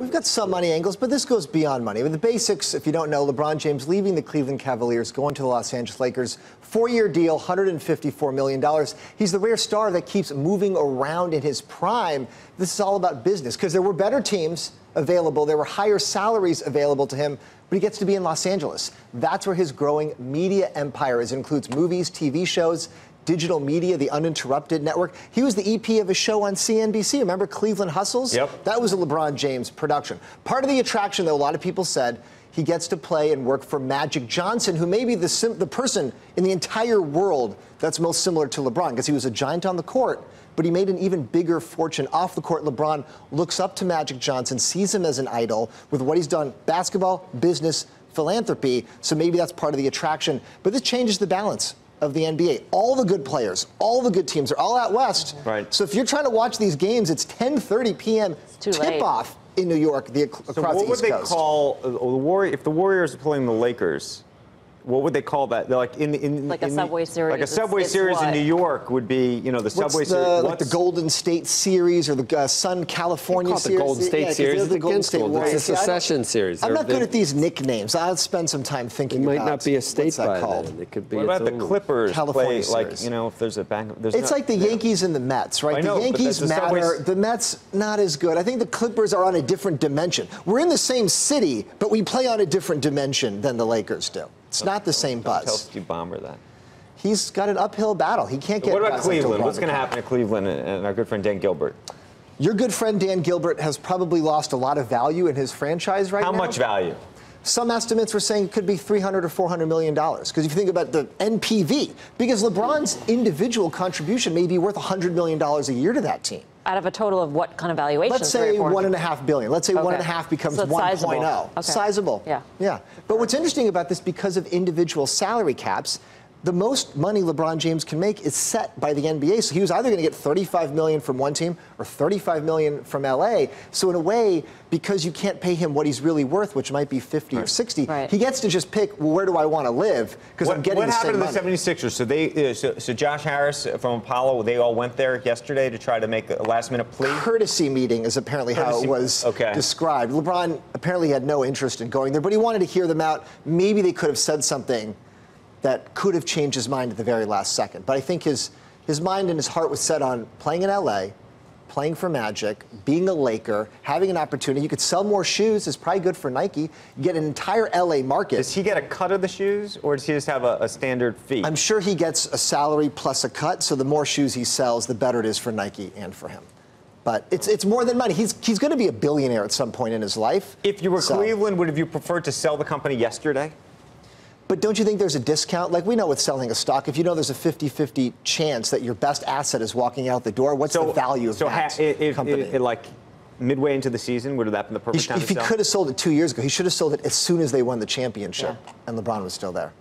We've got some money angles, but this goes beyond money. With the basics, if you don't know, LeBron James leaving the Cleveland Cavaliers, going to the Los Angeles Lakers, 4-year deal, $154 million. He's the rare star that keeps moving around in his prime. This is all about business, because there were better teams available. There were higher salaries available to him, but he gets to be in Los Angeles. That's where his growing media empire is. It includes movies, TV shows, digital media, the uninterrupted network. He was the EP of a show on CNBC. Remember Cleveland Hustles? Yep. That was a LeBron James production. Part of the attraction, though, a lot of people said, he gets to play and work for Magic Johnson, who may be the person in the entire world that's most similar to LeBron, because he was a giant on the court, but he made an even bigger fortune off the court. LeBron looks up to Magic Johnson, sees him as an idol with what he's done, basketball, business, philanthropy, so maybe that's part of the attraction. But this changes the balance of the NBA. All the good players, all the good teams are all out west. Right. So if you're trying to watch these games, it's 10:30 p.m. tip-off in New York, across the East Coast. So what would they call if the Warriors are playing the Lakers? What would they call that? They're like a Subway Series. Like a Subway Series in New York would be, the Subway Series. Like the Golden State Series or the Sun California Series. The Golden State Series. The Golden State Warriors. It's a Secession Series. I'm not good at these nicknames. I'll spend some time thinking about it. Might not be a state by called. then. It could be. What about the Clippers? California play, Series. if there's a bang. It's like the Yankees and the Mets, right? I know, the Yankees but matter. The Mets, not as good. I think the Clippers are on a different dimension. We're in the same city, but we play on a different dimension than the Lakers do. It's not the same buzz. Tell Steve Ballmer that. He's got an uphill battle. He can't get. What about Cleveland? What's going to happen to Cleveland and our good friend Dan Gilbert? Your good friend Dan Gilbert has probably lost a lot of value in his franchise right now. How much value? Some estimates were saying it could be $300 or $400 million. Because if you think about the NPV, because LeBron's individual contribution may be worth $100 million a year to that team. Out of a total of what kind of valuation? Let's say $1.5 billion. Let's say 1.5 becomes so 1.0. Okay. Sizable. Yeah. Yeah. But what's interesting about this, because of individual salary caps, the most money LeBron James can make is set by the NBA. So he was either going to get $35 million from one team or $35 million from LA. So in a way, because you can't pay him what he's really worth, which might be 50 or 60, he gets to just pick, well, where do I want to live? Because I'm getting the same money. What happened to the 76ers? So Josh Harris from Apollo, they all went there yesterday to try to make a last-minute plea? Courtesy meeting is apparently how it was described. LeBron apparently had no interest in going there, but he wanted to hear them out. Maybe they could have said something that could have changed his mind at the very last second. But I think his mind and his heart was set on playing in LA, playing for Magic, being a Laker, having an opportunity. You could sell more shoes. It's probably good for Nike. You get an entire LA market. Does he get a cut of the shoes, or does he just have a standard fee? I'm sure he gets a salary plus a cut, so the more shoes he sells, the better it is for Nike and for him. But it's more than money. He's going to be a billionaire at some point in his life. If you were Cleveland, would have you preferred to sell the company yesterday? But don't you think there's a discount? Like we know with selling a stock, if you know there's a 50-50 chance that your best asset is walking out the door, what's the value of that company? Like midway into the season, would have that been the perfect time to sell? If he could have sold it 2 years ago, he should have sold it as soon as they won the championship, and LeBron was still there.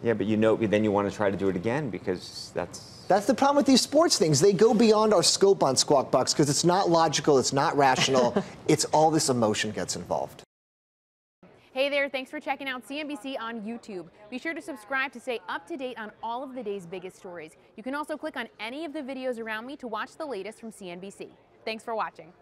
Yeah, but then you want to try to do it again because That's the problem with these sports things. They go beyond our scope on Squawk Box because it's not logical, it's not rational, it's all this emotion gets involved. Hey there, thanks for checking out CNBC on YouTube. Be sure to subscribe to stay up to date on all of the day's biggest stories. You can also click on any of the videos around me to watch the latest from CNBC. Thanks for watching.